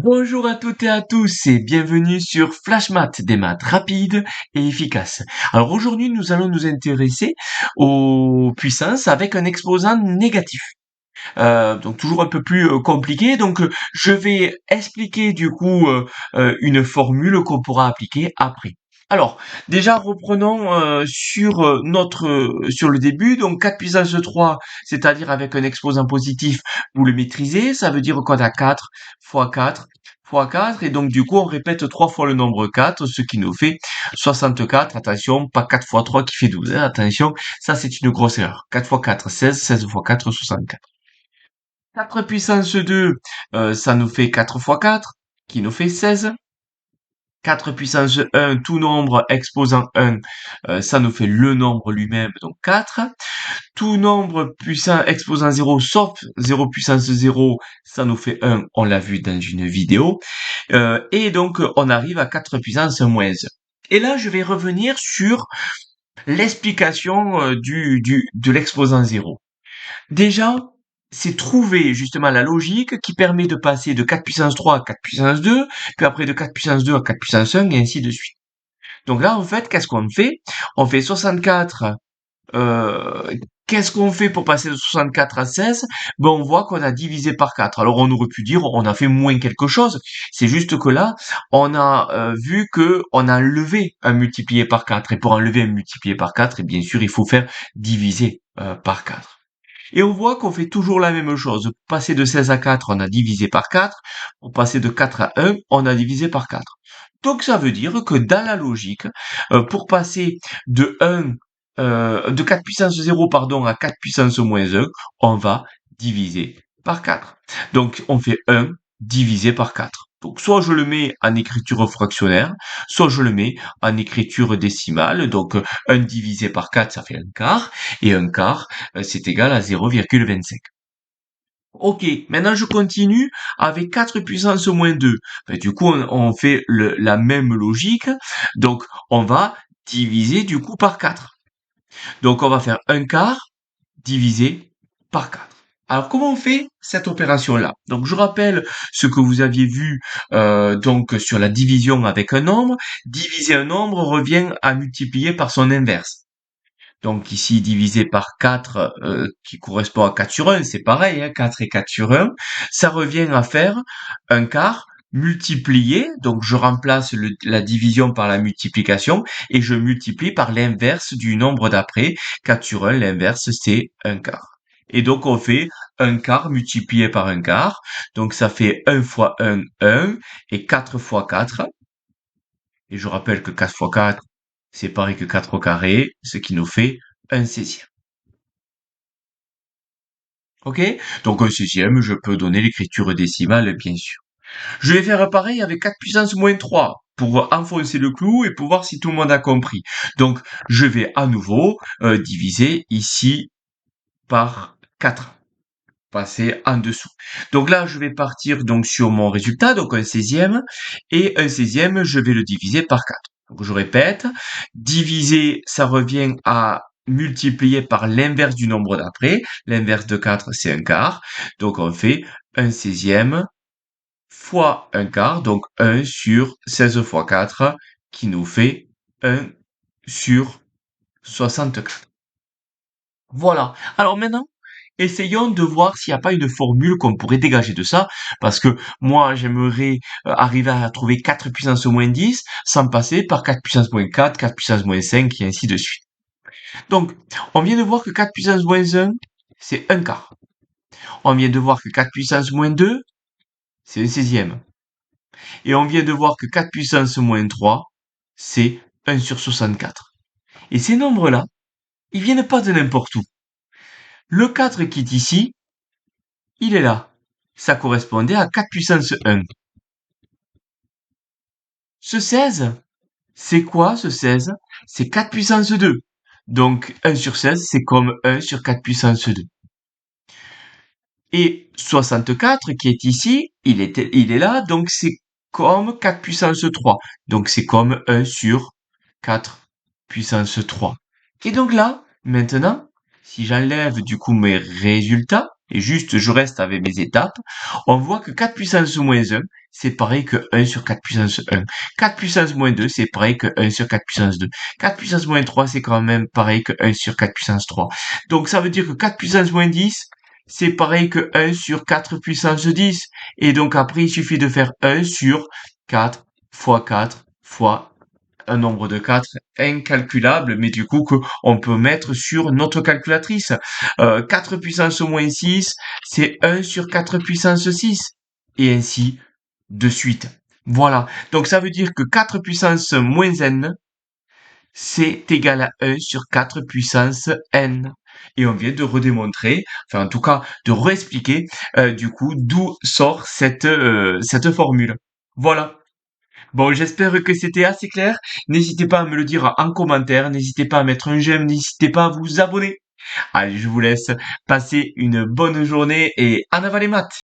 Bonjour à toutes et à tous et bienvenue sur Flashmat, des maths rapides et efficaces. Alors aujourd'hui nous allons nous intéresser aux puissances avec un exposant négatif. Donc toujours un peu plus compliqué. Donc je vais expliquer du coup une formule qu'on pourra appliquer après. Alors, déjà reprenons sur le début, donc 4 puissance 3, c'est-à-dire avec un exposant positif, vous le maîtrisez, ça veut dire qu'on a 4 fois 4 fois 4, et donc du coup on répète 3 fois le nombre 4, ce qui nous fait 64. Attention, pas 4 fois 3 qui fait 12, hein, attention, ça c'est une grosse erreur. 4 fois 4, 16, 16 fois 4, 64. 4 puissance 2, ça nous fait 4 fois 4, qui nous fait 16. 4 puissance 1, tout nombre exposant 1, ça nous fait le nombre lui-même, donc 4. Tout nombre puissant exposant 0, sauf 0 puissance 0, ça nous fait 1, on l'a vu dans une vidéo. Et donc, on arrive à 4 puissance moins 1. Et là, je vais revenir sur l'explication de l'exposant 0. Déjà, c'est trouver justement la logique qui permet de passer de 4 puissance 3 à 4 puissance 2, puis après de 4 puissance 2 à 4 puissance 1, et ainsi de suite. Donc là, en fait, qu'est-ce qu'on fait? On fait 64. Qu'est-ce qu'on fait pour passer de 64 à 16? Ben, on voit qu'on a divisé par 4. Alors, on aurait pu dire, on a fait moins quelque chose. C'est juste que là, on a vu que on a enlevé un multiplié par 4. Et pour enlever un multiplié par 4, et bien sûr, il faut faire diviser par 4. Et on voit qu'on fait toujours la même chose. Pour passer de 16 à 4, on a divisé par 4. Pour passer de 4 à 1, on a divisé par 4. Donc ça veut dire que dans la logique, pour passer de 4 puissance 0 pardon, à 4 puissance moins 1, on va diviser par 4. Donc on fait 1 divisé par 4. Donc soit je le mets en écriture fractionnaire, soit je le mets en écriture décimale. Donc 1 divisé par 4, ça fait un quart, et un quart, c'est égal à 0,25. Ok, maintenant je continue avec 4 puissance moins 2. Ben, du coup, on fait la même logique. Donc, on va diviser du coup par 4. Donc, on va faire un quart divisé par 4. Alors, comment on fait cette opération-là? Donc, je rappelle ce que vous aviez vu donc sur la division avec un nombre. Diviser un nombre revient à multiplier par son inverse. Donc ici, divisé par 4, qui correspond à 4 sur 1, c'est pareil, hein, 4 et 4 sur 1, ça revient à faire un quart multiplié, donc je remplace la division par la multiplication, et je multiplie par l'inverse du nombre d'après. 4 sur 1, l'inverse, c'est un quart. Et donc on fait un quart multiplié par un quart, donc ça fait 1 fois 1, et 4 fois 4, et je rappelle que 4 fois 4, c'est pareil que 4 au carré, ce qui nous fait un 16e. Ok? Donc un 16e, je peux donner l'écriture décimale, bien sûr. Je vais faire pareil avec 4 puissance moins 3 pour enfoncer le clou et pour voir si tout le monde a compris. Donc, je vais à nouveau diviser ici par 4. Passer en dessous. Donc là, je vais partir donc sur mon résultat, donc un 16e, et un 16e, je vais le diviser par 4. Donc je répète, diviser, ça revient à multiplier par l'inverse du nombre d'après. L'inverse de 4, c'est un quart. Donc on fait un 16e fois un quart, donc 1 sur 16 fois 4, qui nous fait 1 sur 64. Voilà. Alors maintenant, essayons de voir s'il n'y a pas une formule qu'on pourrait dégager de ça, parce que moi, j'aimerais arriver à trouver 4 puissance moins 10 sans passer par 4 puissance moins 4, 4 puissance moins 5, et ainsi de suite. Donc, on vient de voir que 4 puissance moins 1, c'est un quart. On vient de voir que 4 puissance moins 2, c'est un 16e. Et on vient de voir que 4 puissance moins 3, c'est 1 sur 64. Et ces nombres-là, ils viennent pas de n'importe où. Le 4 qui est ici, il est là. Ça correspondait à 4 puissance 1. Ce 16, c'est quoi ce 16? C'est 4 puissance 2. Donc 1 sur 16, c'est comme 1 sur 4 puissance 2. Et 64 qui est ici, il est là, donc c'est comme 4 puissance 3. Donc c'est comme 1 sur 4 puissance 3. Et donc là, maintenant, si j'enlève du coup mes résultats, et juste je reste avec mes étapes, on voit que 4 puissance moins 1, c'est pareil que 1 sur 4 puissance 1. 4 puissance moins 2, c'est pareil que 1 sur 4 puissance 2. 4 puissance moins 3, c'est quand même pareil que 1 sur 4 puissance 3. Donc ça veut dire que 4 puissance moins 10, c'est pareil que 1 sur 4 puissance 10. Et donc après, il suffit de faire 1 sur 4 fois 4 fois un nombre de 4 incalculable, mais du coup que on peut mettre sur notre calculatrice. 4 puissance moins 6, c'est 1 sur 4 puissance 6. Et ainsi de suite. Voilà. Donc ça veut dire que 4 puissance moins n, c'est égal à 1 sur 4 puissance n. Et on vient de redémontrer, enfin en tout cas de réexpliquer, du coup, d'où sort cette formule. Voilà. Bon, j'espère que c'était assez clair. N'hésitez pas à me le dire en commentaire, n'hésitez pas à mettre un j'aime, n'hésitez pas à vous abonner. Allez, je vous laisse passer une bonne journée et en avant les maths!